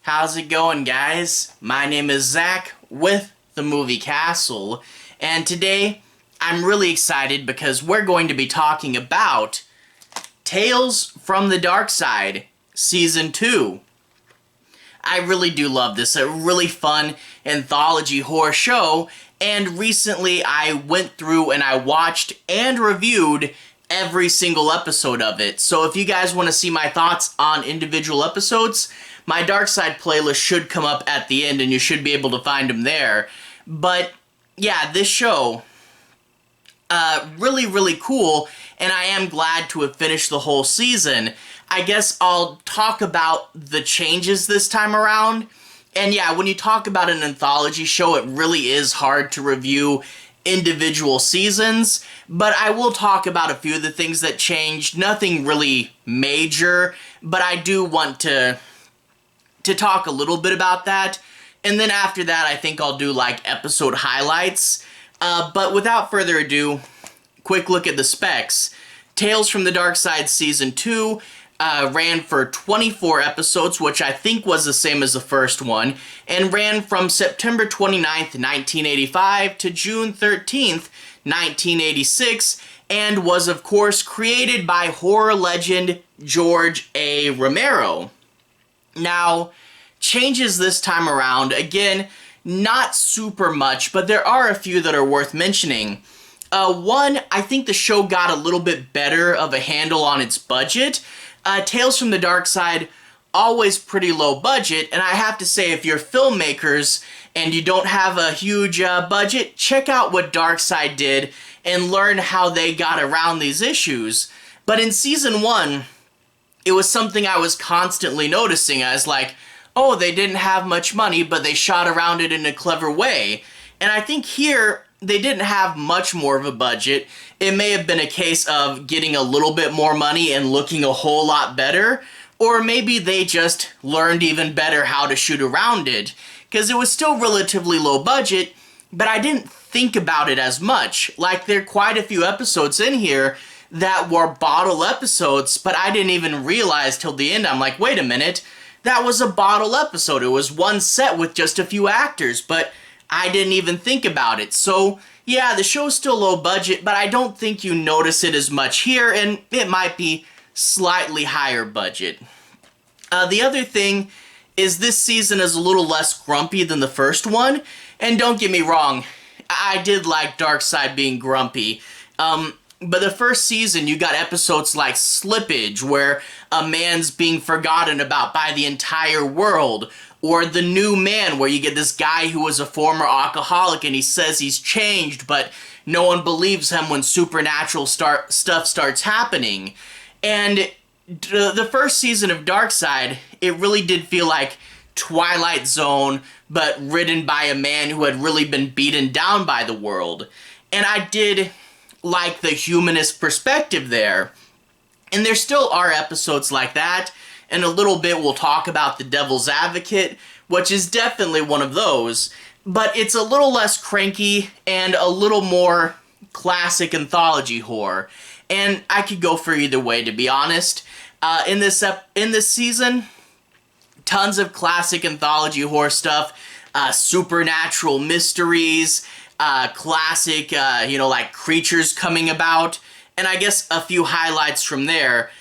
How's it going, guys? My name is Zach with the Movie Castle, and today I'm really excited because we're going to be talking about Tales from the Darkside Season 2. I really do love this, a really fun anthology horror show, and recently I went through and I watched and reviewed every single episode of it. So if you guys want to see my thoughts on individual episodes, my Darkside playlist should come up at the end and you should be able to find them there. But yeah, this show, really cool, and I am glad to have finished the whole season. I guess I'll talk about the changes this time around. And yeah, when you talk about an anthology show, it really is hard to review individual seasons, but I will talk about a few of the things that changed. Nothing really major, but I do want to talk a little bit about that. And then after that, I think I'll do like episode highlights. But without further ado, quick look at the specs. Tales from the Darkside Season 2 ran for 24 episodes, which I think was the same as the first one, and ran from September 29th, 1985 to June 13th, 1986, and was, of course, created by horror legend George A. Romero. Now, changes this time around, again, not super much, but there are a few that are worth mentioning. One, I think the show got a little bit better of a handle on its budget. Tales from the Darkside, always pretty low budget, and I have to say, if you're filmmakers and you don't have a huge budget, check out what Darkside did and learn how they got around these issues. But in Season 1, it was something I was constantly noticing. I was like, oh, they didn't have much money, but they shot around it in a clever way. And I think here, they didn't have much more of a budget. It may have been a case of getting a little bit more money and looking a whole lot better, or maybe they just learned even better how to shoot around it, because it was still relatively low budget, but I didn't think about it as much. Like, there are quite a few episodes in here that were bottle episodes, but I didn't even realize till the end. I'm like, wait a minute, that was a bottle episode. It was one set with just a few actors, but I didn't even think about it. So yeah, the show's still low budget, but I don't think you notice it as much here, and it might be slightly higher budget. The other thing is this season is a little less grumpy than the first one, and don't get me wrong, I did like Darkside being grumpy. But the first season, you got episodes like Slippage, where a man's being forgotten about by the entire world, or The New Man, where you get this guy who was a former alcoholic and he says he's changed, but no one believes him when supernatural stuff starts happening. And the first season of Darkside, it really did feel like Twilight Zone, but written by a man who had really been beaten down by the world. And I did like the humanist perspective there. And there still are episodes like that. In a little bit, we'll talk about The Devil's Advocate, which is definitely one of those, but it's a little less cranky and a little more classic anthology horror. And I could go for either way, to be honest. In this season, tons of classic anthology horror stuff, supernatural mysteries, classic, like creatures coming about, and I guess a few highlights from there.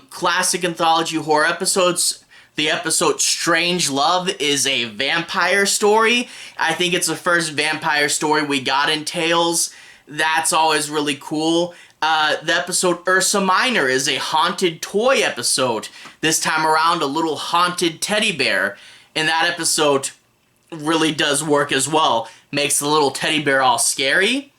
Classic anthology horror episodes. The episode Strange Love is a vampire story. I think it's the first vampire story we got in Tales. That's always really cool. The episode Ursa Minor is a haunted toy episode. This time around, a little haunted teddy bear. And that episode really does work as well. Makes the little teddy bear all scary.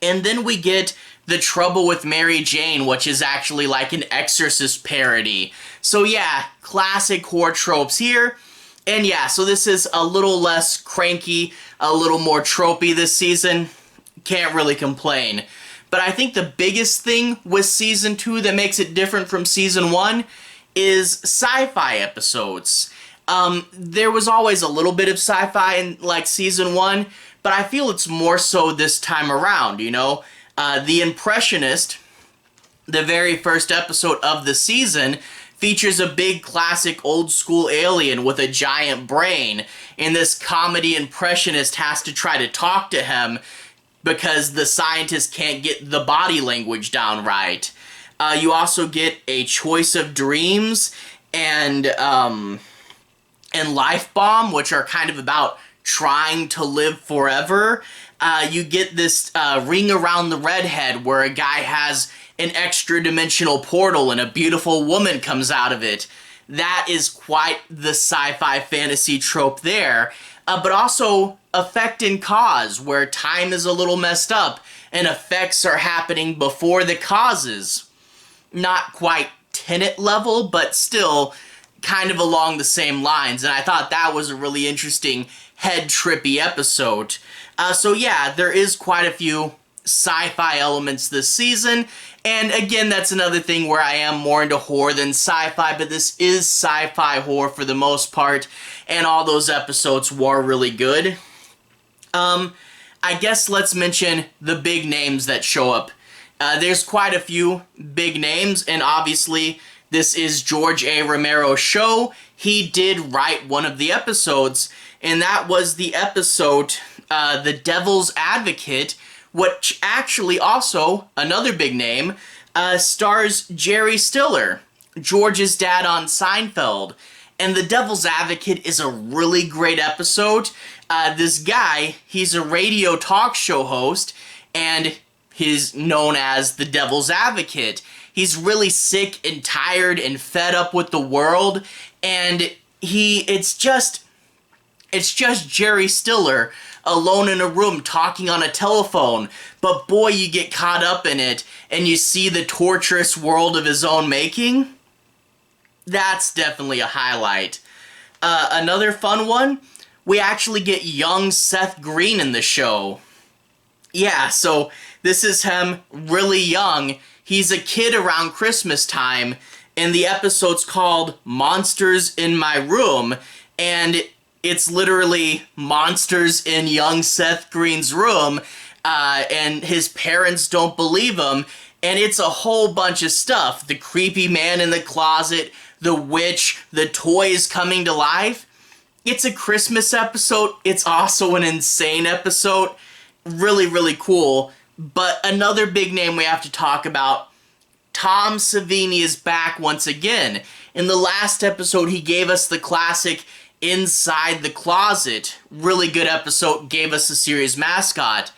And then we get The Trouble with Mary Jane, which is actually like an Exorcist parody. So yeah, classic horror tropes here. And yeah, so this is a little less cranky, a little more tropey this season. Can't really complain. But I think the biggest thing with Season 2 that makes it different from Season 1 is sci-fi episodes. There was always a little bit of sci-fi in like Season 1, but I feel it's more so this time around, you know? The Impressionist, the very first episode of the season, features a big classic old school alien with a giant brain, and this comedy impressionist has to try to talk to him because the scientist can't get the body language down right. You also get A Choice of Dreams and Life Bomb, which are kind of about trying to live forever. You get this Ring Around the Redhead, where a guy has an extra-dimensional portal and a beautiful woman comes out of it. That is quite the sci-fi fantasy trope there. But also Effect and Cause, where time is a little messed up and effects are happening before the causes. Not quite Tenet level, but still kind of along the same lines, and I thought that was a really interesting head-trippy episode. So yeah, there is quite a few sci-fi elements this season, and again, that's another thing where I am more into horror than sci-fi, but this is sci-fi horror for the most part, and all those episodes were really good. I guess let's mention the big names that show up. There's quite a few big names, and obviously this is George A. Romero's show. He did write one of the episodes, and that was the episode, The Devil's Advocate, which actually also, another big name, stars Jerry Stiller, George's dad on Seinfeld. And The Devil's Advocate is a really great episode. This guy, he's a radio talk show host, and he's known as the Devil's Advocate. He's really sick and tired and fed up with the world, and it's just Jerry Stiller alone in a room talking on a telephone, but boy, you get caught up in it, and you see the torturous world of his own making. That's definitely a highlight. Another fun one, we actually get young Seth Green in the show. Yeah, so this is him really young. He's a kid around Christmas time, and the episode's called Monsters in My Room, and it's literally monsters in young Seth Green's room, and his parents don't believe him, and it's a whole bunch of stuff. The creepy man in the closet, the witch, the toys coming to life. It's a Christmas episode. It's also an insane episode. Really, really cool. But another big name we have to talk about, Tom Savini is back once again. In the last episode, he gave us the classic Inside the Closet. Really good episode, gave us a series mascot.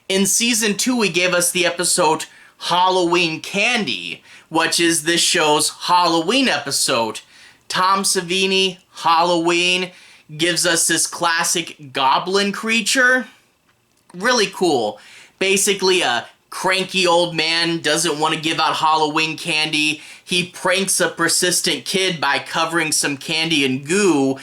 In Season 2, he gave us the episode Halloween Candy, which is this show's Halloween episode. Tom Savini, Halloween, gives us this classic goblin creature. Really cool. Basically, a cranky old man doesn't want to give out Halloween candy. He pranks a persistent kid by covering some candy in goo,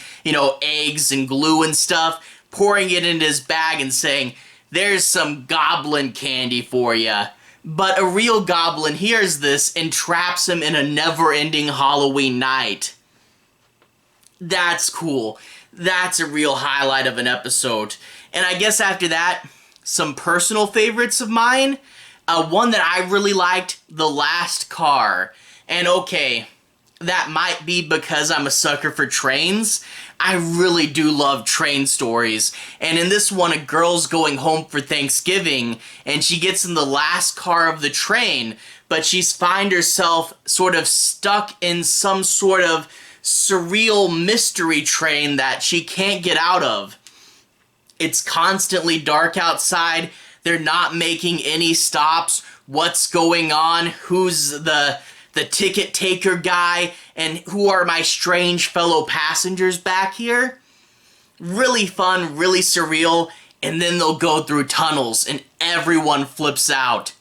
eggs and glue and stuff, pouring it into his bag and saying, "There's some goblin candy for ya." But a real goblin hears this and traps him in a never-ending Halloween night. That's cool. That's a real highlight of an episode. And I guess after that, some personal favorites of mine. One that I really liked, The Last Car. And okay, that might be because I'm a sucker for trains. I really do love train stories. And in this one, a girl's going home for Thanksgiving, and she gets in the last car of the train, but she's find herself sort of stuck in some sort of surreal mystery train that she can't get out of. It's constantly dark outside. They're not making any stops. What's going on? Who's the ticket taker guy? And who are my strange fellow passengers back here? Really fun, really surreal. And then they'll go through tunnels and everyone flips out.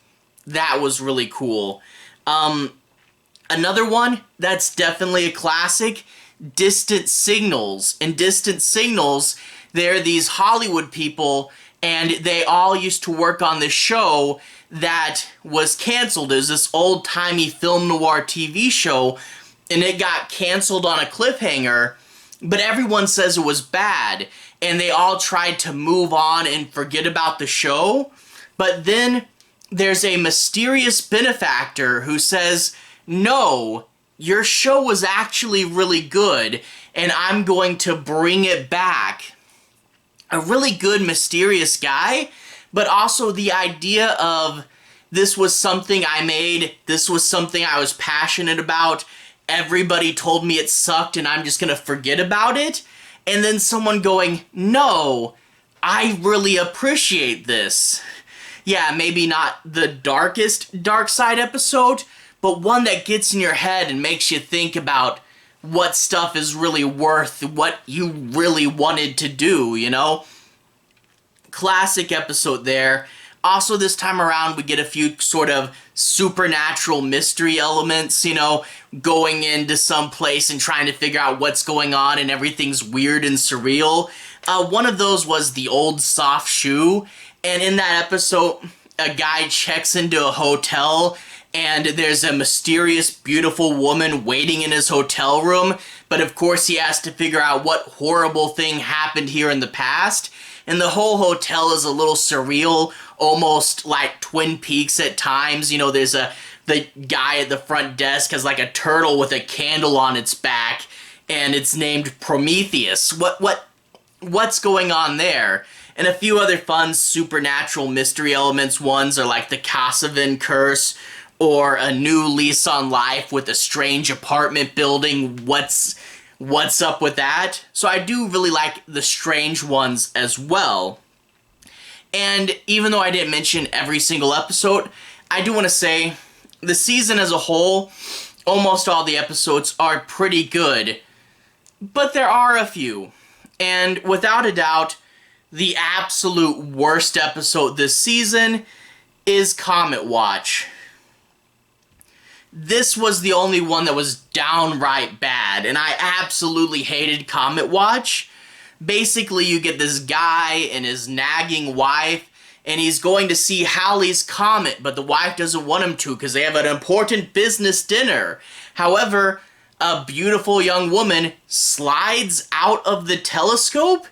That was really cool. Another one that's definitely a classic, Distant Signals. In Distant Signals, they're these Hollywood people, and they all used to work on this show that was canceled. It was this old-timey film noir TV show, and it got canceled on a cliffhanger, but everyone says it was bad, and they all tried to move on and forget about the show. But then there's a mysterious benefactor who says, no, your show was actually really good, and I'm going to bring it back. A really good, mysterious guy, but also the idea of this was something I made, this was something I was passionate about, everybody told me it sucked and I'm just gonna forget about it, and then someone going, no, I really appreciate this. Yeah, maybe not the darkest Darkside episode, but one that gets in your head and makes you think about what stuff is really worth, what you really wanted to do, you know? Classic episode there. Also, this time around, we get a few sort of supernatural mystery elements, you know, going into some place and trying to figure out what's going on and everything's weird and surreal. One of those was the old soft shoe, and in that episode, a guy checks into a hotel and there's a mysterious, beautiful woman waiting in his hotel room, but of course he has to figure out what horrible thing happened here in the past, and the whole hotel is a little surreal, almost like Twin Peaks at times. You know, there's the guy at the front desk has like a turtle with a candle on its back, and it's named Prometheus. What's going on there? And a few other fun supernatural mystery elements. Ones are like the Casavan curse, or a new lease on life with a strange apartment building. What's up with that? So I do really like the strange ones as well. And even though I didn't mention every single episode, I do want to say the season as a whole, almost all the episodes are pretty good. But there are a few. And without a doubt, the absolute worst episode this season is Comet Watch. This was the only one that was downright bad, and I absolutely hated Comet Watch. Basically, you get this guy and his nagging wife, and he's going to see Halley's comet, but the wife doesn't want him to because they have an important business dinner. However, a beautiful young woman slides out of the telescope.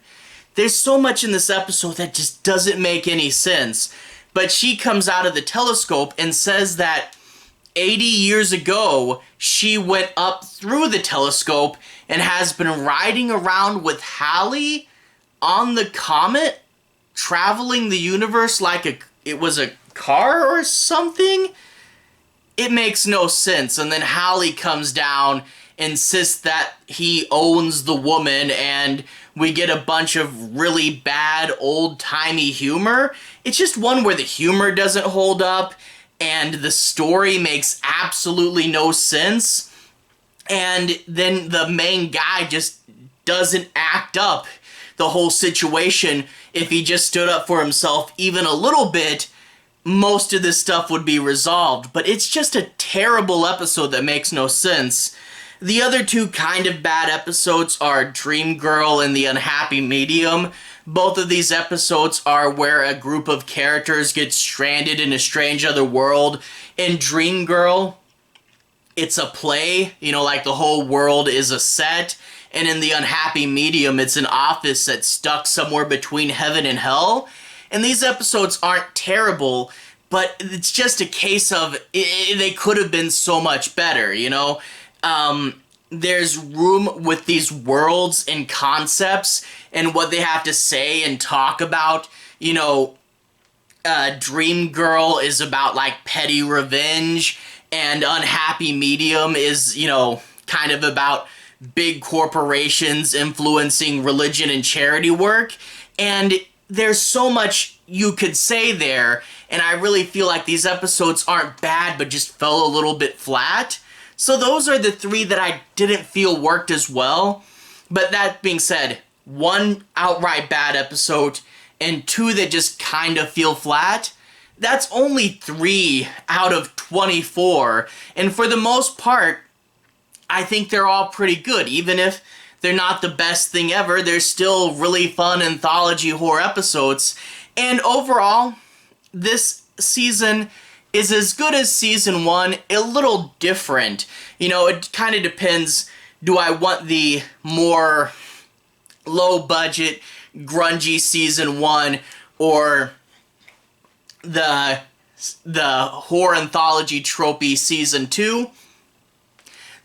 There's so much in this episode that just doesn't make any sense. But she comes out of the telescope and says that 80 years ago, she went up through the telescope and has been riding around with Halley on the comet, traveling the universe like it was a car or something. It makes no sense. And then Halley comes down, insists that he owns the woman, and we get a bunch of really bad old-timey humor. It's just one where the humor doesn't hold up, and the story makes absolutely no sense, and then the main guy just doesn't act up the whole situation. If he just stood up for himself even a little bit, most of this stuff would be resolved. But it's just a terrible episode that makes no sense. The other two kind of bad episodes are Dream Girl and The Unhappy Medium. Both of these episodes are where a group of characters get stranded in a strange other world. In Dream Girl, it's a play, you know, like the whole world is a set. And in The Unhappy Medium, it's an office that's stuck somewhere between heaven and hell. And these episodes aren't terrible, but it's just a case of they could have been so much better, you know? There's room with these worlds and concepts and what they have to say and talk about. You know, Dream Girl is about, like, petty revenge, and Unhappy Medium is, you know, kind of about big corporations influencing religion and charity work. And there's so much you could say there, and I really feel like these episodes aren't bad, but just fell a little bit flat. So those are the three that I didn't feel worked as well. But that being said, one outright bad episode and two that just kind of feel flat. That's only 3 out of 24. And for the most part, I think they're all pretty good. Even if they're not the best thing ever, they're still really fun anthology horror episodes. And overall, this season is as good as season 1, a little different. You know, it kind of depends, do I want the more low-budget, grungy season 1, or the horror anthology tropey season 2?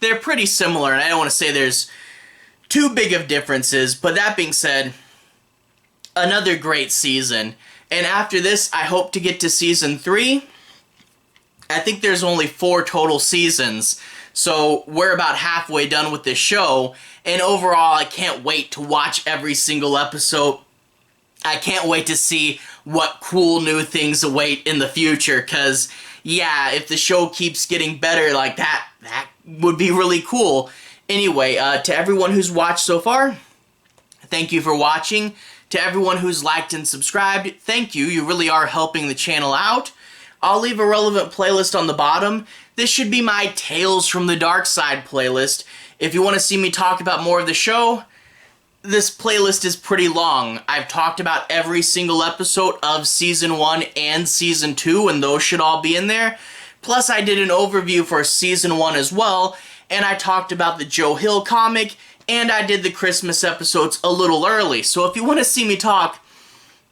they're pretty similar, and I don't want to say there's too big of differences, but that being said, another great season. And after this, I hope to get to season 3. I think there's only 4 total seasons, so we're about halfway done with this show, and overall, I can't wait to watch every single episode. I can't wait to see what cool new things await in the future, because, yeah, if the show keeps getting better like that, that would be really cool. Anyway, to everyone who's watched so far, thank you for watching. To everyone who's liked and subscribed, thank you. You really are helping the channel out. I'll leave a relevant playlist on the bottom. This should be my Tales from the Darkside playlist. If you want to see me talk about more of the show, this playlist is pretty long. I've talked about every single episode of Season 1 and Season 2, and those should all be in there. Plus, I did an overview for Season 1 as well, and I talked about the Joe Hill comic, and I did the Christmas episodes a little early. So if you want to see me talk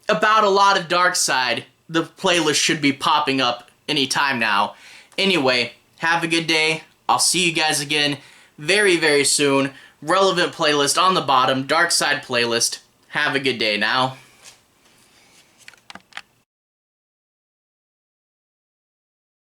about a lot of Darkside, the playlist should be popping up anytime now. Anyway, have a good day. I'll see you guys again very, very soon. Relevant playlist on the bottom, Darkside playlist. Have a good day now.